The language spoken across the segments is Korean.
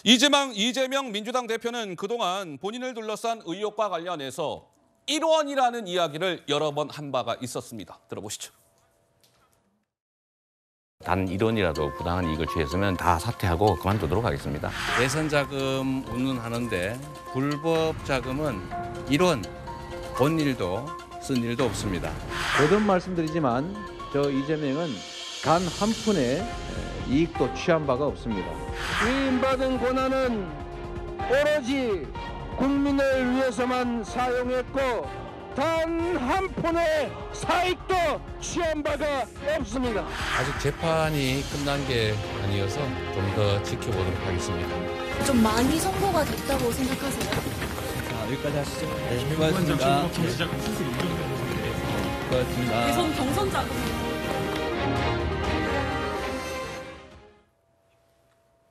이재명 민주당 대표는 그동안 본인을 둘러싼 의혹과 관련해서 일원이라는 이야기를 여러 번 한 바가 있었습니다. 들어보시죠. 단 1원이라도 부당한 이익을 취했으면 다 사퇴하고 그만두도록 하겠습니다. 예산 자금 운운하는데 불법 자금은 1원 본 일도 쓴 일도 없습니다. 거듭 말씀드리지만 저 이재명은 단 한 푼의 이익도 취한 바가 없습니다. 위임받은 권한은 오로지 국민을 위해서만 사용했고 단 한 푼의 사익도 취한 바가 없습니다. 아직 재판이 끝난 게 아니어서 좀 더 지켜보도록 하겠습니다. 좀 많이 선고가 됐다고 생각하세요? 자, 여기까지 하시죠. 네, 수고하셨습니다. 정치자금 수수 인정되는 건데. 수고하셨습니다. 대선 경선 자금.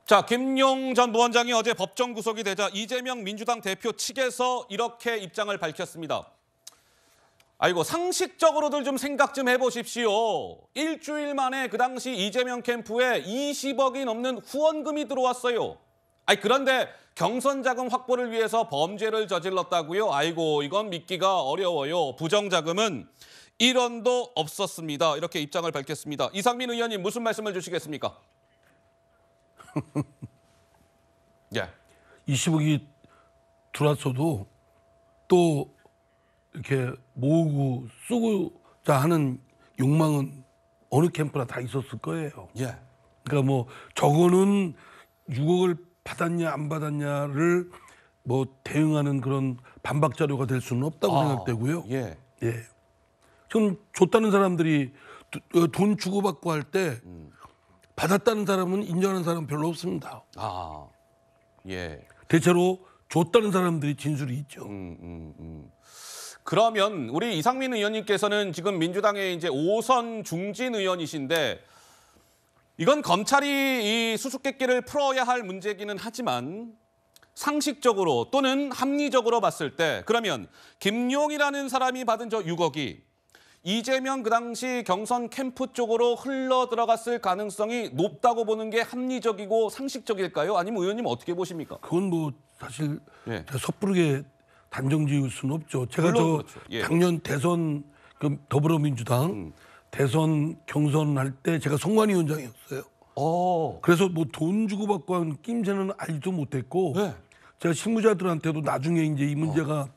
자, 김용 전 부원장이 어제 법정 구속이 되자 이재명 민주당 대표 측에서 이렇게 입장을 밝혔습니다. 아이고, 상식적으로들 좀 생각 좀 해보십시오. 일주일 만에 그 당시 이재명 캠프에 20억이 넘는 후원금이 들어왔어요. 그런데 경선 자금 확보를 위해서 범죄를 저질렀다고요? 아이고, 이건 믿기가 어려워요. 부정자금은 1원도 없었습니다. 이렇게 입장을 밝혔습니다. 이상민 의원님, 무슨 말씀을 주시겠습니까? 예. 20억이 들어왔어도 또 이렇게 모으고 쓰고자 하는 욕망은 어느 캠프나 다 있었을 거예요. 예. 그러니까 뭐 저거는 6억을 받았냐 안 받았냐를 뭐 대응하는 그런 반박 자료가 될 수는 없다고 생각되고요. 예. 예. 전 줬다는 사람들이 돈 주고받고 할 때 받았다는 사람은 인정하는 사람 별로 없습니다. 예. 대체로 줬다는 사람들이 진술이 있죠. 그러면 우리 이상민 의원님께서는 지금 민주당의 이제 5선 중진 의원이신데 이건 검찰이 이 수수께끼를 풀어야 할 문제기는 하지만 상식적으로 또는 합리적으로 봤을 때 그러면 김용이라는 사람이 받은 저 6억이 이재명 그 당시 경선 캠프 쪽으로 흘러 들어갔을 가능성이 높다고 보는 게 합리적이고 상식적일까요? 아니면 의원님 어떻게 보십니까? 그건 뭐 사실 예. 제가 섣부르게 단정 지을 수는 없죠. 제가 그렇죠. 예. 작년 대선 더불어민주당 대선 경선할 때 제가 선관위원장이었어요. 그래서 뭐 돈 주고받고 한 낌새는 알지도 못했고 네. 제가 실무자들한테도 나중에 이제 이 문제가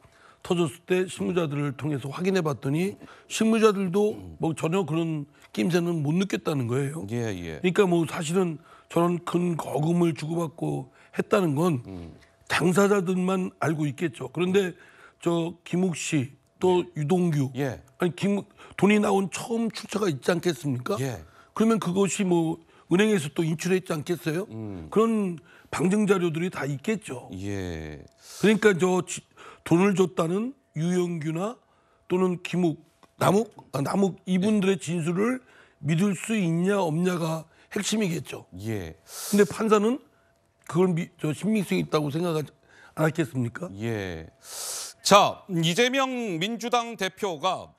터졌을 때 실무자들을 통해서 확인해 봤더니 실무자들도 뭐 전혀 그런 낌새는 못 느꼈다는 거예요. 예. 그러니까 뭐 사실은 저런 큰 거금을 주고받고 했다는 건 당사자들만 알고 있겠죠. 그런데 저 김욱 씨 또 유동규 예. 돈이 나온 처음 출처가 있지 않겠습니까? 예. 그러면 그것이 뭐 은행에서 또 인출했지 않겠어요? 그런 방증 자료들이 다 있겠죠. 예. 그러니까 저 돈을 줬다는 유영규나 또는 김욱, 남욱 이분들의 진술을 믿을 수 있냐 없냐가 핵심이겠죠. 예. 근데 판사는 그걸 신빙성이 있다고 생각하지 않았겠습니까? 예. 자, 이재명 민주당 대표가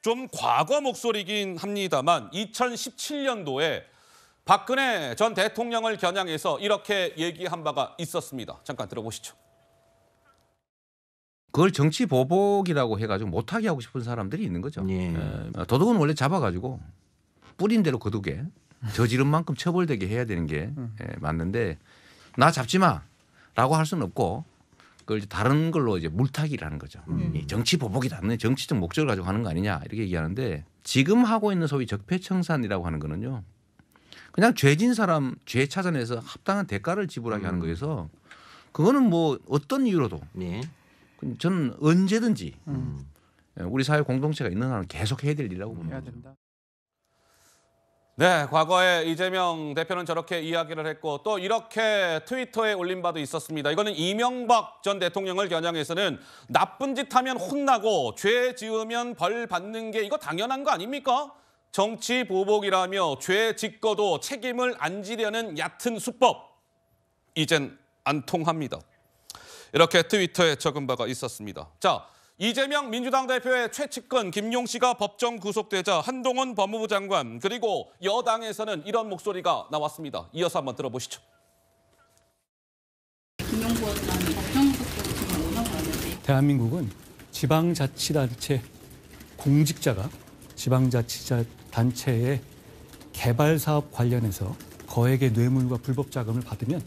좀 과거 목소리긴 합니다만 2017년도에 박근혜 전 대통령을 겨냥해서 이렇게 얘기한 바가 있었습니다. 잠깐 들어보시죠. 그걸 정치 보복이라고 해가지고 못하게 하고 싶은 사람들이 있는 거죠. 예. 도둑은 원래 잡아가지고 뿌린 대로 거두게 저지른 만큼 처벌되게 해야 되는 게 맞는데 나 잡지 마라고 할 수는 없고 그걸 이제 다른 걸로 이제 물타기라는 거죠. 이 정치 보복이라는 정치적 목적을 가지고 하는 거 아니냐 이렇게 얘기하는데 지금 하고 있는 소위 적폐청산이라고 하는 거는요. 그냥 죄진 사람 죄 찾아내서 합당한 대가를 지불하게 하는 거여서 그거는 뭐 어떤 이유로도 예. 저는 언제든지 우리 사회 공동체가 있는 한은 계속 해야 될 일이라고 봅니다. 네, 과거에 이재명 대표는 저렇게 이야기를 했고 또 이렇게 트위터에 올린 바도 있었습니다. 이거는 이명박 전 대통령을 겨냥해서는 나쁜 짓 하면 혼나고 죄 지으면 벌 받는 게 이거 당연한 거 아닙니까? 정치 보복이라며 죄 짓고도 책임을 안 지려는 얕은 수법. 이젠 안 통합니다. 이렇게 트위터에 적은 바가 있었습니다. 자, 이재명 민주당 대표의 최측근 김용 씨가 법정 구속되자 한동훈 법무부 장관 그리고 여당에서는 이런 목소리가 나왔습니다. 이어서 한번 들어보시죠. 김용구원장이 법정구속으로 지금 넘어가는데 대한민국은 지방자치단체 공직자가 지방자치단체의 개발 사업 관련해서 거액의 뇌물과 불법 자금을 받으면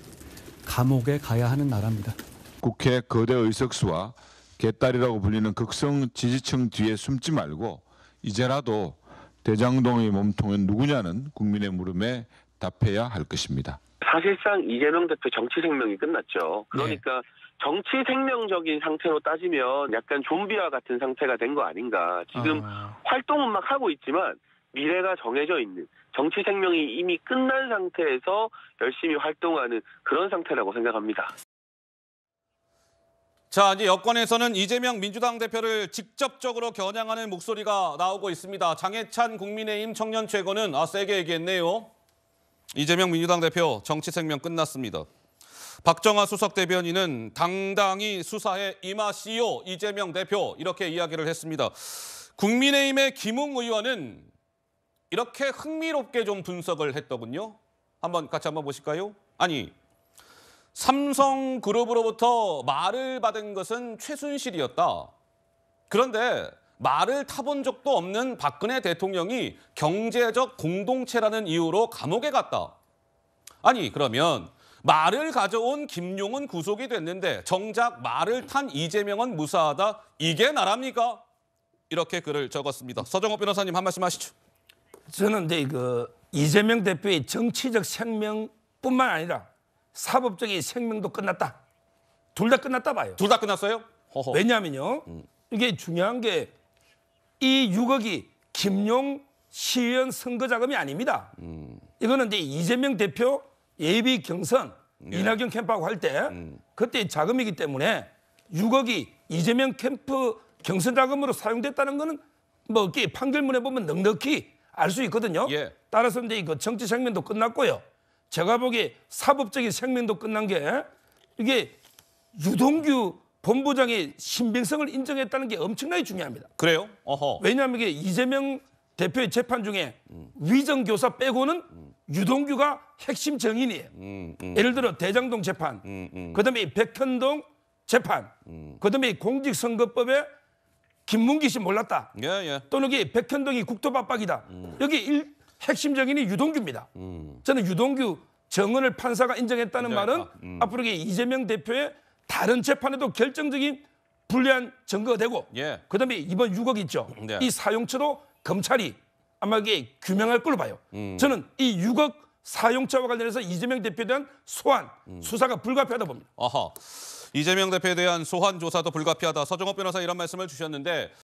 감옥에 가야 하는 나라입니다. 국회 거대 의석수와 개딸이라고 불리는 극성 지지층 뒤에 숨지 말고 이제라도 대장동의 몸통은 누구냐는 국민의 물음에 답해야 할 것입니다. 사실상 이재명 대표 정치 생명이 끝났죠. 그러니까 정치 생명적인 상태로 따지면 약간 좀비와 같은 상태가 된 거 아닌가. 지금 활동은 막 하고 있지만 미래가 정해져 있는, 정치 생명이 이미 끝난 상태에서 열심히 활동하는 그런 상태라고 생각합니다. 자, 이제 여권에서는 이재명 민주당 대표를 직접적으로 겨냥하는 목소리가 나오고 있습니다. 장해찬 국민의힘 청년 최고는 세게 얘기했네요. 이재명 민주당 대표 정치 생명 끝났습니다. 박정아 수석 대변인은 당당히 수사에 임하시오 이재명 대표 이렇게 이야기를 했습니다. 국민의힘의 김웅 의원은 이렇게 흥미롭게 좀 분석을 했더군요. 같이 한번 보실까요? 아니, 삼성그룹으로부터 말을 받은 것은 최순실이었다. 그런데 말을 타본 적도 없는 박근혜 대통령이 경제적 공동체라는 이유로 감옥에 갔다. 아니, 그러면 말을 가져온 김용은 구속이 됐는데 정작 말을 탄 이재명은 무사하다. 이게 나랍니까? 이렇게 글을 적었습니다. 서정호 변호사님 한 말씀 하시죠. 저는 이재명 대표의 정치적 생명뿐만 아니라 사법적인 생명도 끝났다. 둘 다 끝났다 봐요. 둘 다 끝났어요? 허허. 왜냐하면요. 이게 중요한 게 이 6억이 김용 시의원 선거 자금이 아닙니다. 이거는 이제 이재명 대표 예비 경선 이낙연 캠프하고 할 때 그때 자금이기 때문에 6억이 이재명 캠프 경선 자금으로 사용됐다는 거는 뭐 이렇게 판결문에 보면 넉넉히 알 수 있거든요. 예. 따라서 이제 이거 정치 생명도 끝났고요. 제가 보기에 사법적인 생명도 끝난 게 이게 유동규 본부장의 신빙성을 인정했다는 게 엄청나게 중요합니다. 그래요? 어허. 왜냐하면 이게 이재명 대표의 재판 중에 위정교사 빼고는 유동규가 핵심 정인이에요. 예를 들어 대장동 재판, 그다음에 이 백현동 재판, 그다음에 이 공직선거법에 김문기 씨 몰랐다. 예. 또는 이게 백현동이 국토박박이다. 여기 핵심 정인이 유동규입니다. 저는 유동규 정은을 판사가 인정했다는 말은 앞으로 이재명 대표의 다른 재판에도 결정적인 불리한 증거가 되고 예. 그다음에 이번 6억 있죠. 네. 이 사용처도 검찰이 아마 이게 규명할 걸로 봐요. 저는 이 6억 사용처와 관련해서 이재명 대표에 대한 소환, 수사가 불가피하다 봅니다. 아하. 이재명 대표에 대한 소환 조사도 불가피하다. 서정호 변호사 이런 말씀을 주셨는데